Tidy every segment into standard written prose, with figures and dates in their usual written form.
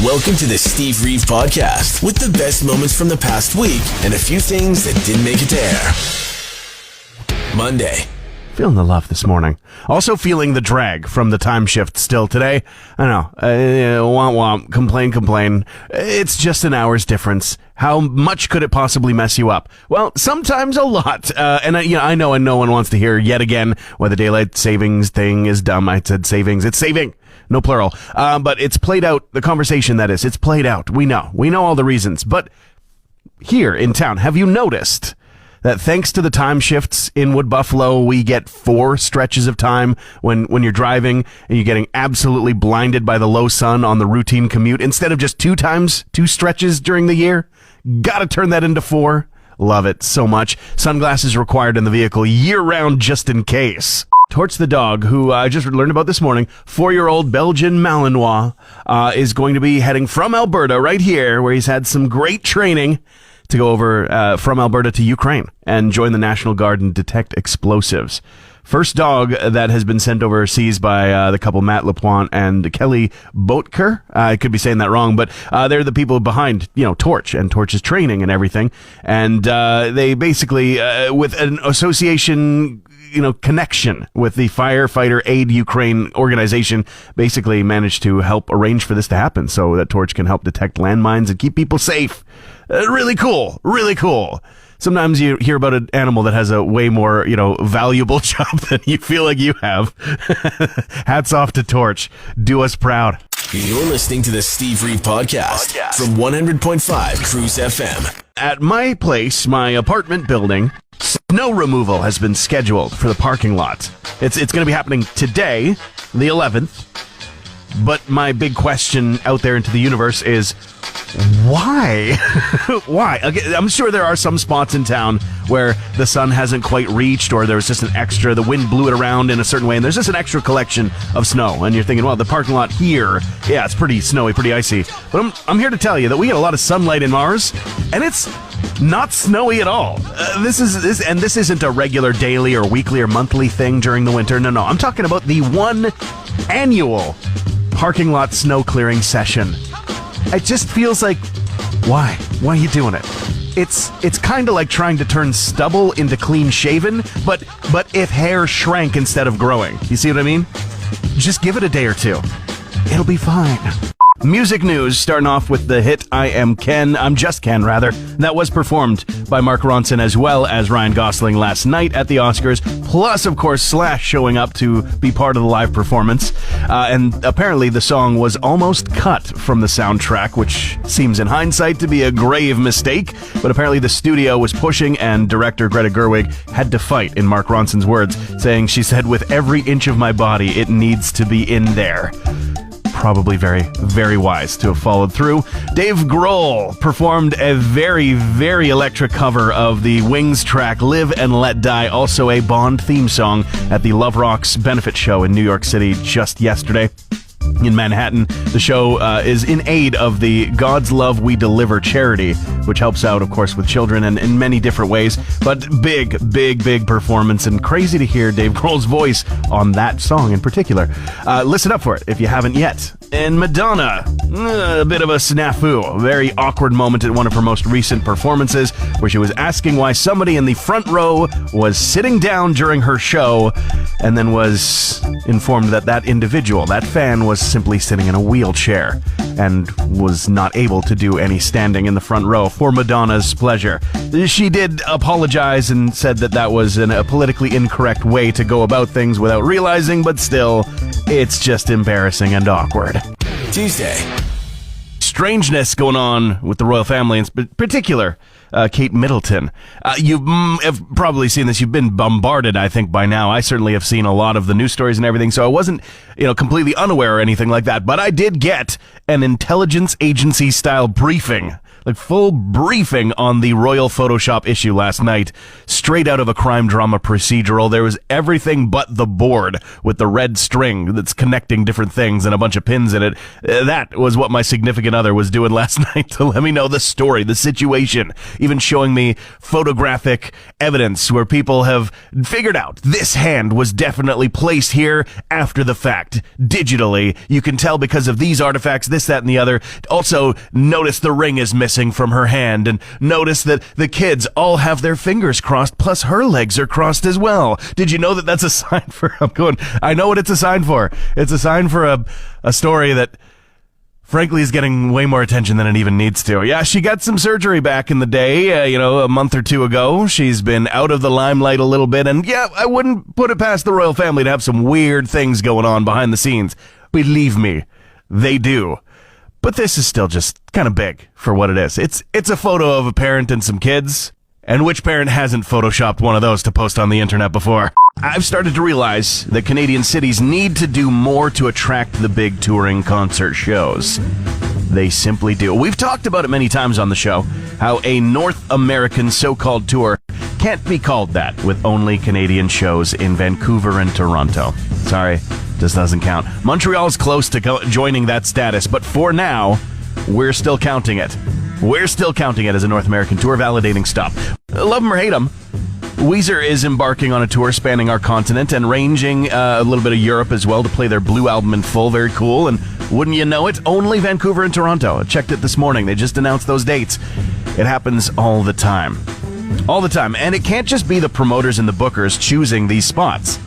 Welcome to the Steve Reeve Podcast with the best moments from the past week and a few things that didn't make it to air. Monday. Feeling the love this morning. Also feeling the drag from the time shift still today. I don't know. Womp, complain. It's just an hour's difference. How much could it possibly mess you up? Well, sometimes a lot. I know, and no one wants to hear yet again why the daylight savings thing is dumb. I said savings. It's saving. No plural. But it's played out. The conversation, that is. It's played out. We know all the reasons. But here in town, have you noticed that thanks to the time shifts in Wood Buffalo, we get 4 stretches of time when you're driving and you're getting absolutely blinded by the low sun on the routine commute instead of just 2 stretches during the year? Gotta turn that into 4. Love it so much. Sunglasses required in the vehicle year-round just in case. Torch the dog, who I just learned about this morning, 4-year-old Belgian Malinois, is going to be heading from Alberta right here, where he's had some great training, to go over from Alberta to Ukraine and join the National Guard and detect explosives. First dog that has been sent overseas by the couple Matt LaPointe and Kelly Boetker. I could be saying that wrong, but they're the people behind, Torch and Torch's training and everything. And they basically, with an association, connection with the Firefighter Aid Ukraine organization, basically managed to help arrange for this to happen so that Torch can help detect landmines and keep people safe. Really cool. Sometimes you hear about an animal that has a way more, valuable job than you feel like you have. Hats off to Torch. Do us proud. You're listening to the Steve Reeve Podcast from 100.5 Cruz FM. At my place, my apartment building, snow removal has been scheduled for the parking lot. It's going to be happening today, the 11th. But my big question out there into the universe is, why? Why? Okay, I'm sure there are some spots in town where the sun hasn't quite reached, or there was just the wind blew it around in a certain way, and there's just an extra collection of snow. And you're thinking, well, the parking lot here, yeah, it's pretty snowy, pretty icy. But I'm here to tell you that we get a lot of sunlight in Mars, and it's not snowy at all. This isn't a regular daily or weekly or monthly thing during the winter. No. I'm talking about the one annual parking lot snow clearing session. It just feels like, why? Why are you doing it? It's kind of like trying to turn stubble into clean shaven, but if hair shrank instead of growing. You see what I mean? Just give it a day or 2. It'll be fine. Music news, starting off with the hit I'm Just Ken, rather. That was performed by Mark Ronson as well as Ryan Gosling last night at the Oscars, plus, of course, Slash showing up to be part of the live performance. And apparently the song was almost cut from the soundtrack, which seems in hindsight to be a grave mistake, but apparently the studio was pushing, and director Greta Gerwig had to fight, in Mark Ronson's words, saying, she said, "With every inch of my body, it needs to be in there." Probably very, very wise to have followed through. Dave Grohl performed a very, very electric cover of the Wings track Live and Let Die, also a Bond theme song, at the Love Rocks benefit show in New York City just yesterday. In Manhattan, the show is in aid of the God's Love We Deliver charity, which helps out, of course, with children and in many different ways. But big performance, and crazy to hear Dave Grohl's voice on that song in particular. Listen up for it if you haven't yet. And Madonna, a bit of a snafu, a very awkward moment at one of her most recent performances, where she was asking why somebody in the front row was sitting down during her show, and then was informed that that individual, that fan, was simply sitting in a wheelchair and was not able to do any standing in the front row for Madonna's pleasure. She did apologize and said that was a politically incorrect way to go about things without realizing, but still, it's just embarrassing and awkward. Tuesday. Strangeness going on with the royal family, in particular Kate Middleton. You have probably seen this. You've been bombarded, I think, by now. I certainly have seen a lot of the news stories and everything, so I wasn't, completely unaware or anything like that. But I did get an intelligence agency-style briefing full briefing on the Royal Photoshop issue last night, straight out of a crime drama procedural. There was everything but the board with the red string that's connecting different things and a bunch of pins in it. That was what my significant other was doing last night to let me know the story, the situation, even showing me photographic evidence where people have figured out this hand was definitely placed here after the fact. Digitally, you can tell because of these artifacts, this, that, and the other. Also, notice the ring is missing from her hand, and notice that the kids all have their fingers crossed, plus her legs are crossed as well. Did you know that that's a sign for, I know what it's a sign for. It's a sign for a story that frankly is getting way more attention than it even needs to. Yeah, she got some surgery back in the day, a month or two ago. She's been out of the limelight a little bit, and yeah, I wouldn't put it past the royal family to have some weird things going on behind the scenes. Believe me, they do. But this is still just kind of big for what it is. It's a photo of a parent and some kids. And which parent hasn't photoshopped one of those to post on the internet before? I've started to realize that Canadian cities need to do more to attract the big touring concert shows. They simply do. We've talked about it many times on the show, how a North American so-called tour can't be called that with only Canadian shows in Vancouver and Toronto. Sorry, just doesn't count. Montreal's close to joining that status, but for now, we're still counting it. We're still counting it as a North American tour validating stop. Love them or hate them, Weezer is embarking on a tour spanning our continent and ranging a little bit of Europe as well to play their Blue album in full. Very cool. And wouldn't you know it, only Vancouver and Toronto. I checked it this morning. They just announced those dates. It happens all the time. All the time. And it can't just be the promoters and the bookers choosing these spots.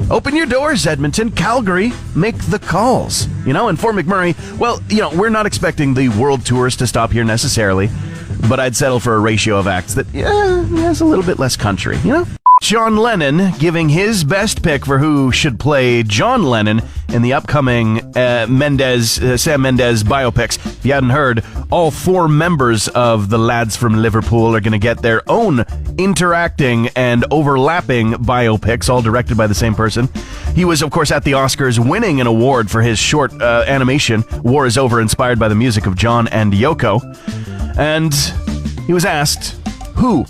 Open your doors, Edmonton. Calgary, make the calls. And for McMurray, well, we're not expecting the world tours to stop here necessarily, but I'd settle for a ratio of acts that, has a little bit less country, John Lennon giving his best pick for who should play John Lennon in the upcoming Sam Mendes biopics. If you hadn't heard, all 4 members of the Lads from Liverpool are going to get their own interacting and overlapping biopics, all directed by the same person. He was, of course, at the Oscars winning an award for his short animation, War Is Over, inspired by the music of John and Yoko. And he was asked, Who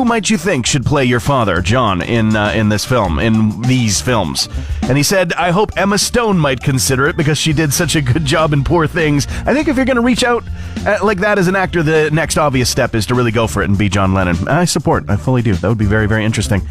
might you think should play your father, John, in this film, in these films? And he said, I hope Emma Stone might consider it because she did such a good job in Poor Things. I think if you're going to reach out like that as an actor, the next obvious step is to really go for it and be John Lennon. I fully do. That would be very, very interesting.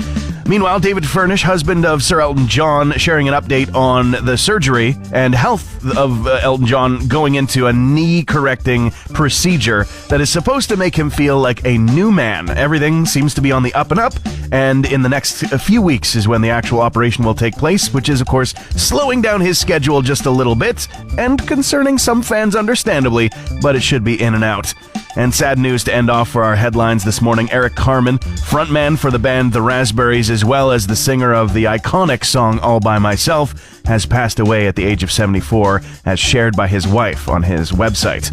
Meanwhile, David Furnish, husband of Sir Elton John, sharing an update on the surgery and health of Elton John going into a knee-correcting procedure that is supposed to make him feel like a new man. Everything seems to be on the up and up, and in the next few weeks is when the actual operation will take place, which is, of course, slowing down his schedule just a little bit, and concerning some fans understandably, but it should be in and out. And sad news to end off for our headlines this morning. Eric Carmen, frontman for the band The Raspberries, as well as the singer of the iconic song All By Myself, has passed away at the age of 74, as shared by his wife on his website.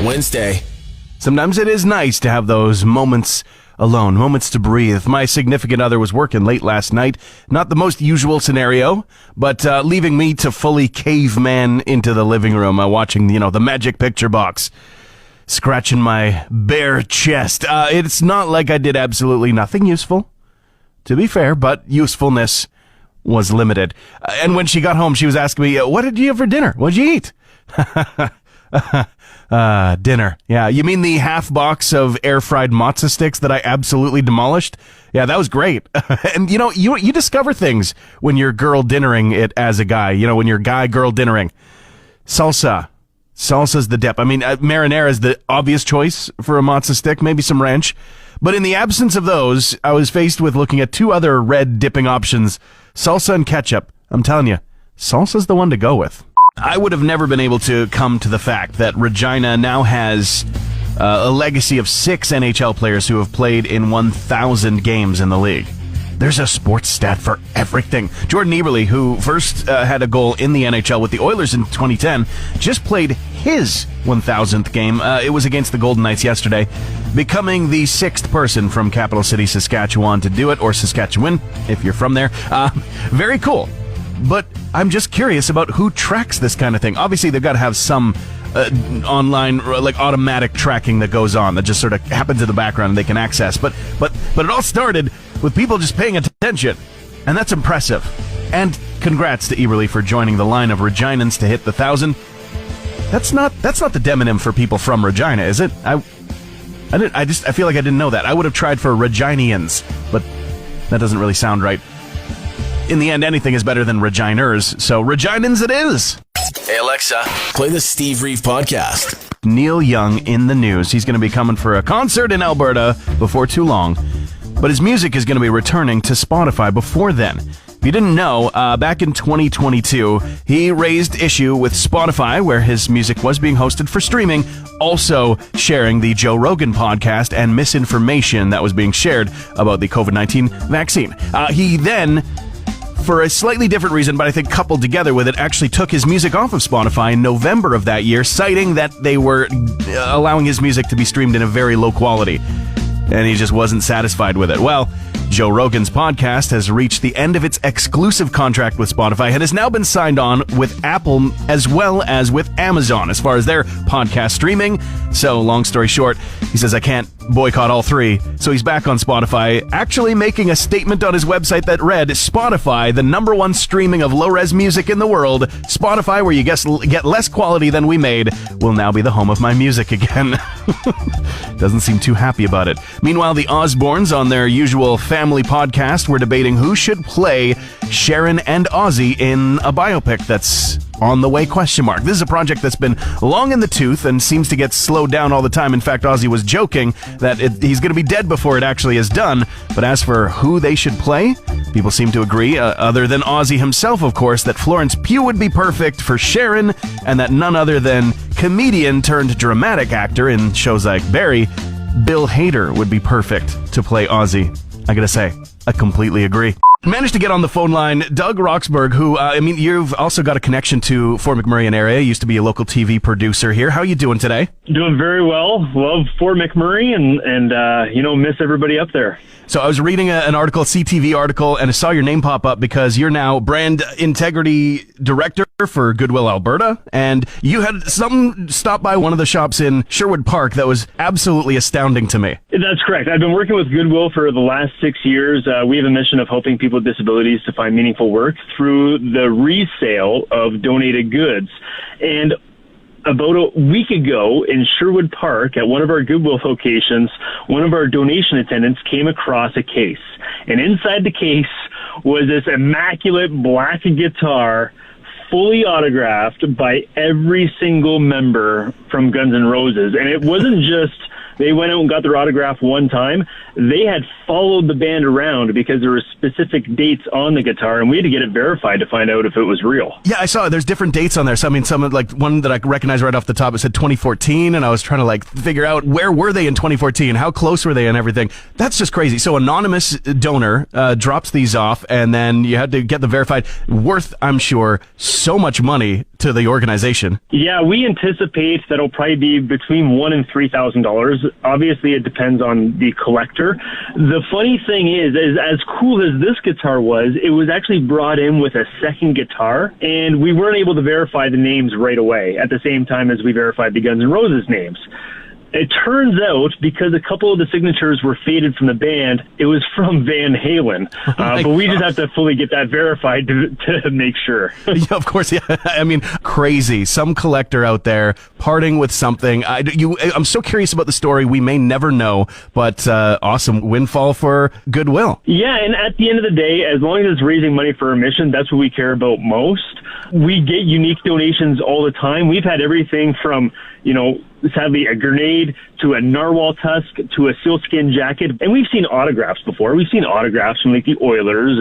Wednesday. Sometimes it is nice to have those moments alone, moments to breathe. My significant other was working late last night. Not the most usual scenario, but leaving me to fully caveman into the living room, watching, the magic picture box, scratching my bare chest. It's not like I did absolutely nothing useful, to be fair, but usefulness was limited. And when she got home, she was asking me, what did you have for dinner? What did you eat? Dinner. Yeah, you mean the half box of air-fried matzo sticks that I absolutely demolished? Yeah, that was great. And you discover things when you're girl dinnering it as a guy, when you're guy-girl dinnering. Salsa's the dip. I mean, marinara is the obvious choice for a matzo stick, maybe some ranch. But in the absence of those, I was faced with looking at 2 other red dipping options, salsa and ketchup. I'm telling you, salsa's the one to go with. I would have never been able to come to the fact that Regina now has a legacy of 6 NHL players who have played in 1,000 games in the league. There's a sports stat for everything. Jordan Eberle, who first had a goal in the NHL with the Oilers in 2010, just played his 1,000th game. It was against the Golden Knights yesterday, becoming the 6th person from capital city Saskatchewan to do it, or Saskatchewan, if you're from there. Very cool. But I'm just curious about who tracks this kind of thing. Obviously, they've got to have some online, like, automatic tracking that goes on that just sort of happens in the background and they can access. But it all started with people just paying attention, and that's impressive. And congrats to Eberle for joining the line of Reginans to hit the 1,000. That's not the demonym for people from Regina, is it? I feel like I didn't know that. I would have tried for Reginians, but that doesn't really sound right. In the end, anything is better than Reginers, so Reginans it is. Hey Alexa, play the Steve Reeve podcast. Neil Young in the news. He's going to be coming for a concert in Alberta before too long, but his music is going to be returning to Spotify before then. If you didn't know, back in 2022, he raised issue with Spotify, where his music was being hosted for streaming, also sharing the Joe Rogan podcast and misinformation that was being shared about the COVID-19 vaccine. He then, for a slightly different reason, but I think coupled together with it, actually took his music off of Spotify in November of that year, citing that they were allowing his music to be streamed in a very low quality. And he just wasn't satisfied with it. Well, Joe Rogan's podcast has reached the end of its exclusive contract with Spotify and has now been signed on with Apple as well as with Amazon as far as their podcast streaming. So, long story short, he says, I can't boycott all three. So he's back on Spotify, actually making a statement on his website that read, Spotify, the #1 streaming of low-res music in the world. Spotify, where you get less quality than we made, will now be the home of my music again. Doesn't seem too happy about it. Meanwhile, the Osbournes, on their usual family podcast, were debating who should play Sharon and Ozzy in a biopic that's on the way, ? This is a project that's been long in the tooth and seems to get slowed down all the time. In fact, Ozzy was joking that he's going to be dead before it actually is done. But as for who they should play, people seem to agree, other than Ozzy himself, of course, that Florence Pugh would be perfect for Sharon, and that none other than comedian turned dramatic actor in shows like Barry, Bill Hader, would be perfect to play Ozzy. I gotta say, I completely agree. Managed to get on the phone line Doug Roxburgh, who, you've also got a connection to Fort McMurray and area. Used to be a local TV producer here. How are you doing today? Doing very well. Love Fort McMurray and miss everybody up there. So I was reading an article, a CTV article, and I saw your name pop up because you're now brand integrity director for Goodwill Alberta, and you had something stop by one of the shops in Sherwood Park that was absolutely astounding to me. That's correct. I've been working with Goodwill for the last 6 years. We have a mission of helping people with disabilities to find meaningful work through the resale of donated goods. And about a week ago in Sherwood Park at one of our Goodwill locations, one of our donation attendants came across a case. And inside the case was this immaculate black guitar, fully autographed by every single member from Guns N' Roses. And it wasn't just they went out and got their autograph one time. They had followed the band around because there were specific dates on the guitar, and we had to get it verified to find out if it was real. Yeah, I saw it. There's different dates on there. So, some like one that I recognize right off the top, it said 2014, and I was trying to figure out where were they in 2014, how close were they and everything. That's just crazy. So anonymous donor drops these off, and then you had to get them verified. Worth, I'm sure, so much money to the organization. Yeah, we anticipate that it'll probably be between $1,000 and $3,000. Obviously, it depends on the collector. The funny thing is as cool as this guitar was, it was actually brought in with a second guitar, and we weren't able to verify the names right away at the same time as we verified the Guns N' Roses names. It turns out, because a couple of the signatures were faded from the band, it was from Van Halen. But we just have to fully get that verified to make sure. Yeah, of course. Yeah. Crazy. Some collector out there parting with something. I'm so curious about the story. We may never know, but awesome windfall for Goodwill. Yeah, and at the end of the day, as long as it's raising money for our mission, that's what we care about most. We get unique donations all the time. We've had everything from, sadly, a grenade to a narwhal tusk to a sealskin jacket. And we've seen autographs before. We've seen autographs from like the Oilers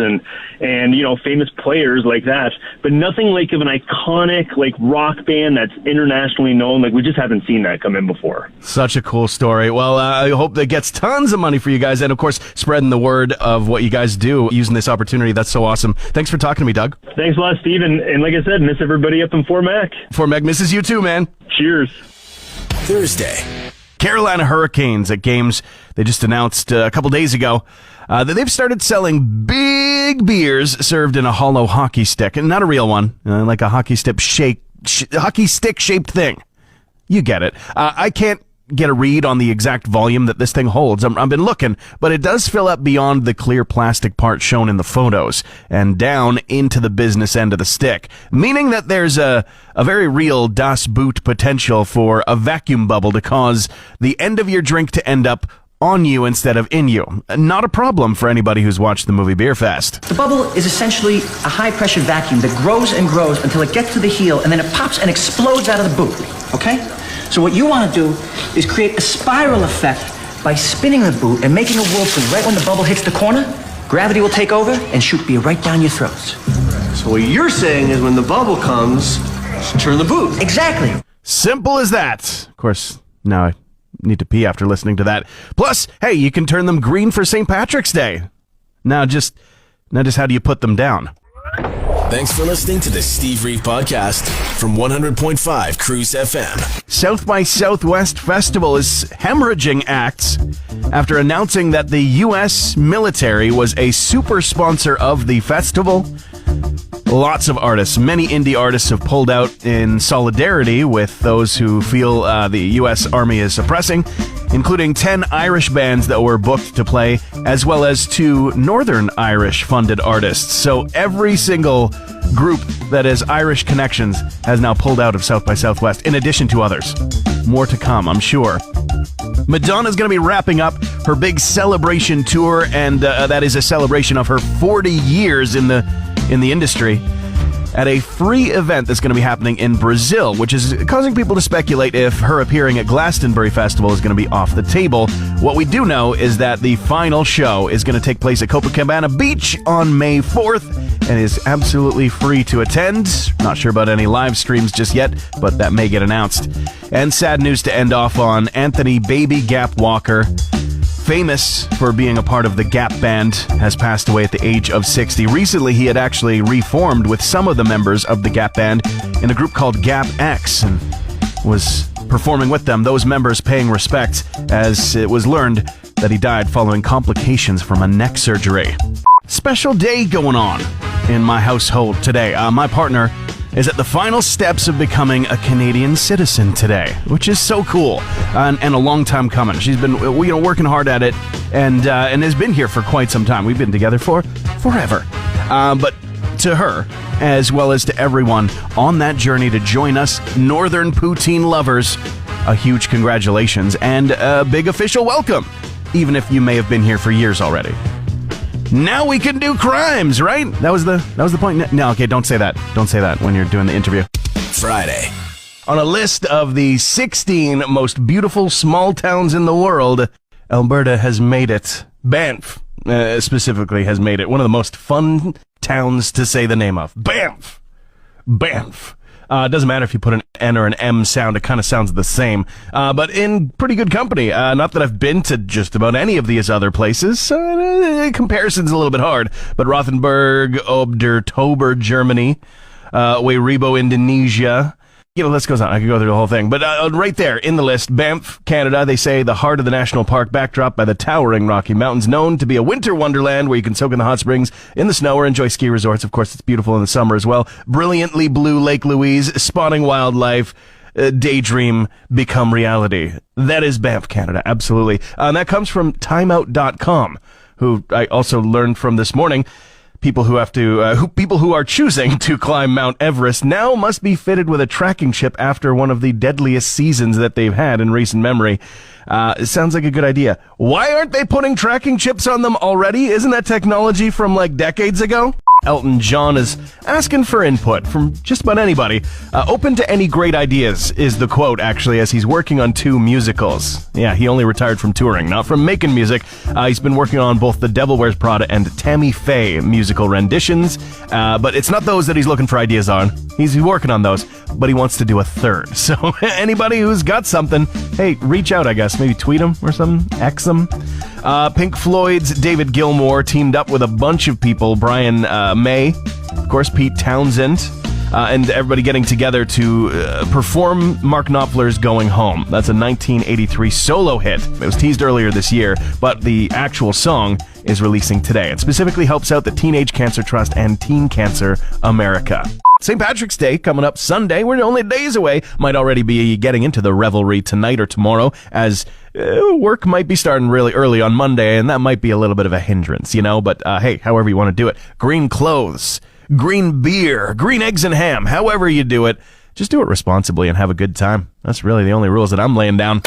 and you know, famous players like that. But nothing like of an iconic like rock band that's internationally known. Like, we just haven't seen that come in before. Such a cool story. Well, I hope that gets tons of money for you guys. And of course, spreading the word of what you guys do using this opportunity. That's so awesome. Thanks for talking to me, Doug. Thanks a lot, Steve. And like I said, miss everybody up in Fort Mac. Fort Mac misses you too, man. Cheers. Thursday. Carolina Hurricanes at games. They just announced a couple days ago that they've started selling big beers served in a hollow hockey stick. And not a real one, like a hockey stick shaped thing. You get it. I can't get a read on the exact volume that this thing holds. I've been looking, but it does fill up beyond the clear plastic part shown in the photos and down into the business end of the stick, meaning that there's a very real Das Boot potential for a vacuum bubble to cause the end of your drink to end up on you instead of in you. Not a problem for anybody who's watched the movie Beer Fest. The bubble is essentially a high-pressure vacuum that grows and grows until it gets to the heel, and then it pops and explodes out of the boot, okay? So what you want to do is create a spiral effect by spinning the boot and making a whirlpool. Right when the bubble hits the corner, gravity will take over and shoot beer right down your throats. So what you're saying is when the bubble comes, just turn the boot. Exactly. Simple as that. Of course, now I need to pee after listening to that. Plus, hey, you can turn them green for St. Patrick's Day. Now just how do you put them down? Thanks for listening to the Steve Reeve Podcast from 100.5 Cruz FM. South by Southwest Festival is hemorrhaging acts after announcing that the U.S. military was a super sponsor of the festival. Lots of artists, many indie artists have pulled out in solidarity with those who feel the U.S. Army is oppressing, including 10 Irish bands that were booked to play, as well as 2 Northern Irish-funded artists. So every single group that has Irish connections has now pulled out of South by Southwest, in addition to others. More to come, I'm sure. Madonna's going to be wrapping up her big celebration tour, and that is a celebration of her 40 years in the industry, at a free event that's going to be happening in Brazil, which is causing people to speculate if her appearing at Glastonbury Festival is going to be off the table. What we do know is that the final show is going to take place at Copacabana Beach on May 4th and is absolutely free to attend. Not sure about any live streams just yet, but that may get announced. And sad news to end off on: Anthony Baby Gap Walker, famous for being a part of the Gap Band, has passed away at the age of 60. Recently, he had actually reformed with some of the members of the Gap Band in a group called Gap X and was performing with them, those members paying respect, as it was learned that he died following complications from a neck surgery. Special day going on in my household today. My partner is at the final steps of becoming a Canadian citizen today, which is so cool and a long time coming. She's been working hard at it and has been here for quite some time. We've been together for forever. But to her, as well as to everyone on that journey to join us Northern poutine lovers, a huge congratulations and a big official welcome, even if you may have been here for years already. Now we can do crimes, right? That was the point. No, okay, don't say that. Don't say that when you're doing the interview. Friday. On a list of the 16 most beautiful small towns in the world, Alberta has made it. Banff, specifically, has made it one of the most fun towns to say the name of. Banff! Banff. It doesn't matter if you put an N or an M sound, it kind of sounds the same. But in pretty good company. Not that I've been to just about any of these other places, so comparison's a little bit hard. But Rothenburg, Ob der Tober, Germany, Wairibo, Indonesia. The list goes on. I could go through the whole thing. But right there in the list, Banff, Canada, they say the heart of the national park, backdrop by the towering Rocky Mountains, known to be a winter wonderland where you can soak in the hot springs in the snow or enjoy ski resorts. Of course, it's beautiful in the summer as well. Brilliantly blue Lake Louise, spawning wildlife, daydream become reality. That is Banff, Canada. Absolutely. And that comes from timeout.com, who I also learned from this morning. People who are choosing to climb Mount Everest now must be fitted with a tracking chip after one of the deadliest seasons that they've had in recent memory. It sounds like a good idea. Why aren't they putting tracking chips on them already? Isn't that technology from like decades ago? Elton John is asking for input from just about anybody. Open to any great ideas is the quote, actually, as he's working on 2 musicals. Yeah, he only retired from touring, not from making music. He's been working on both The Devil Wears Prada and Tammy Faye musical renditions, but it's not those that he's looking for ideas on. He's working on those, but he wants to do a 3rd. So anybody who's got something, hey, reach out, I guess. Maybe tweet him or something, X him. Pink Floyd's David Gilmour teamed up with a bunch of people, Brian May, of course, Pete Townsend, and everybody getting together to perform Mark Knopfler's Going Home. That's a 1983 solo hit. It was teased earlier this year, but the actual song is releasing today. It specifically helps out the Teenage Cancer Trust and Teen Cancer America. St. Patrick's Day coming up Sunday. We're only days away. Might already be getting into the revelry tonight or tomorrow, as work might be starting really early on Monday, and that might be a little bit of a hindrance, you know? But hey, however you want to do it. Green clothes, green beer, green eggs and ham, however you do it, just do it responsibly and have a good time. That's really the only rules that I'm laying down.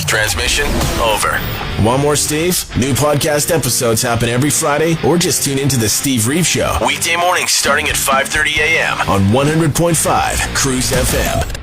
Transmission over. Want more Steve? New podcast episodes happen every Friday, or just tune into the Steve Reeve Show. Weekday mornings starting at 5:30 a.m. on 100.5 Cruz FM.